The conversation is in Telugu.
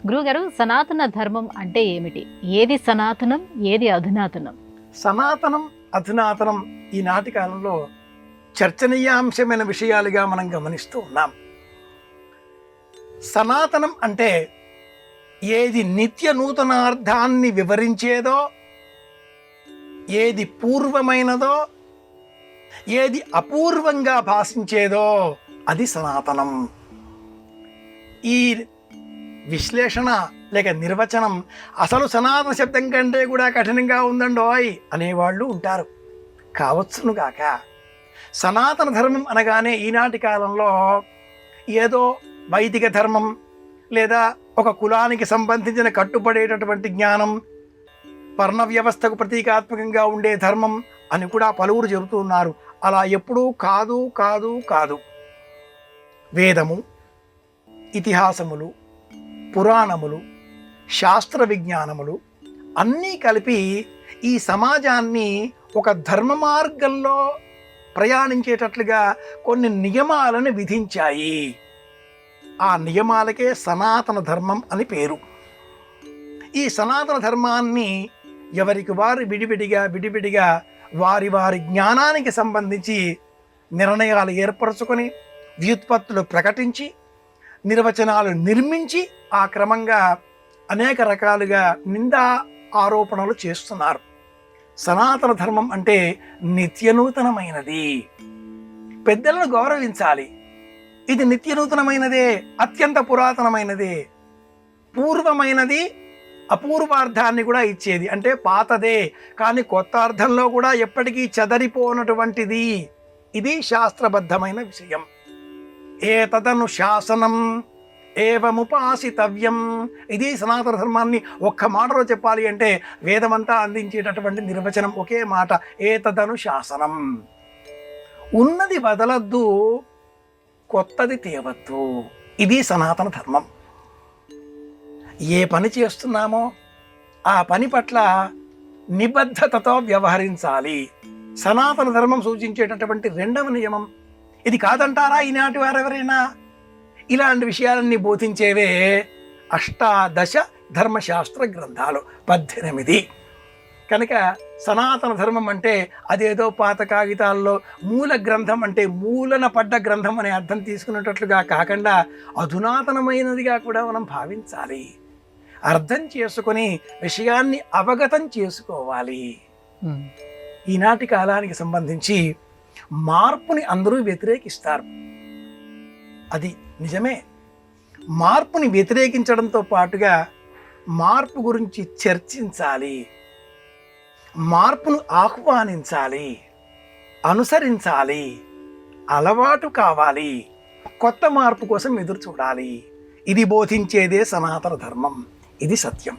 గురుగారు, సనాతన ధర్మం అంటే ఏమిటి? ఏది సనాతనం, ఏది అధునాతనం? సనాతనం అధునాతనం ఈనాటి కాలంలో చర్చనీయాంశమైన విషయాలుగా మనం గమనిస్తూ ఉన్నాం. సనాతనం అంటే ఏది నిత్య నూతనార్థాన్ని వివరించేదో, ఏది పూర్వమైనదో, ఏది అపూర్వంగా భాషించేదో అది సనాతనం. ఈ విశ్లేషణ లేక నిర్వచనం అసలు సనాతన శబ్దం కంటే కూడా కఠినంగా ఉందండోయ్ అనేవాళ్ళు ఉంటారు. కావచ్చును గాక. సనాతన ధర్మం అనగానే ఈనాటి కాలంలో ఏదో వైదిక ధర్మం లేదా ఒక కులానికి సంబంధించిన కట్టుబడేటటువంటి జ్ఞానం, వర్ణ వ్యవస్థకు ప్రతీకాత్మకంగా ఉండే ధర్మం అని కూడా పలువురు చెబుతూ ఉన్నారు. అలా ఎప్పుడూ కాదు కాదు కాదు. వేదము, ఇతిహాసములు, పురాణములు, శాస్త్ర విజ్ఞానములు అన్నీ కలిపి ఈ సమాజాన్ని ఒక ధర్మ మార్గంలో ప్రయాణించేటట్లుగా కొన్ని నియమాలను విధించాయి. ఆ నియమాలకే సనాతన ధర్మం అని పేరు. ఈ సనాతన ధర్మాన్ని ఎవరికి వారు విడివిడిగా వారి వారి జ్ఞానానికి సంబంధించి నిర్ణయాలు ఏర్పరచుకొని, వ్యుత్పత్తులు ప్రకటించి, నిర్వచనాలు నిర్మించి ఆ క్రమంగా అనేక రకాలుగా నిందా ఆరోపణలు చేస్తున్నారు. సనాతన ధర్మం అంటే నిత్యనూతనమైనది. పెద్దలను గౌరవించాలి. ఇది నిత్యనూతనమైనదే, అత్యంత పురాతనమైనదే, పూర్వమైనది, అపూర్వార్థాన్ని కూడా ఇచ్చేది. అంటే పాతదే కానీ కొత్త అర్థంలో కూడా ఎప్పటికీ చెదరిపోనటువంటిది. ఇది శాస్త్రబద్ధమైన విషయం. ఏతదను శాసనం ఏవముపాసితవ్యం. ఇది సనాతన ధర్మాన్ని ఒక్క మాటలో చెప్పాలి అంటే వేదమంతా అందించేటటువంటి నిర్వచనం ఒకే మాట, ఏతదను శాసనం. ఉన్నది వదలద్దు, కొత్తది తేవద్దు. ఇది సనాతన ధర్మం. ఏ పని చేస్తున్నామో ఆ పని పట్ల నిబద్ధతతో వ్యవహరించాలి. సనాతన ధర్మం సూచించేటటువంటి రెండవ నియమం. ఇది కాదంటారా ఈనాటి వారెవరైనా? ఇలాంటి విషయాలన్నీ బోధించేవే అష్టాదశ ధర్మశాస్త్ర గ్రంథాలు, 18. కనుక సనాతన ధర్మం అంటే అదేదో పాత కాగితాల్లో మూల గ్రంథం అంటే మూలన పడ్డ గ్రంథం అనే అర్థం తీసుకునేటట్లుగా కాకుండా అధునాతనమైనదిగా కూడా మనం భావించాలి. అర్థం చేసుకొని విషయాన్ని అవగతం చేసుకోవాలి. ఈనాటి కాలానికి సంబంధించి మార్పుని అందరూ వ్యతిరేకిస్తారు. అది నిజమే. మార్పుని వ్యతిరేకించడంతో పాటుగా మార్పు గురించి చర్చించాలి, మార్పును ఆహ్వానించాలి, అనుసరించాలి, అలవాటు కావాలి, కొత్త మార్పు కోసం ఎదురు చూడాలి. ఇది బోధించేదే సనాతన ధర్మం. ఇది సత్యం.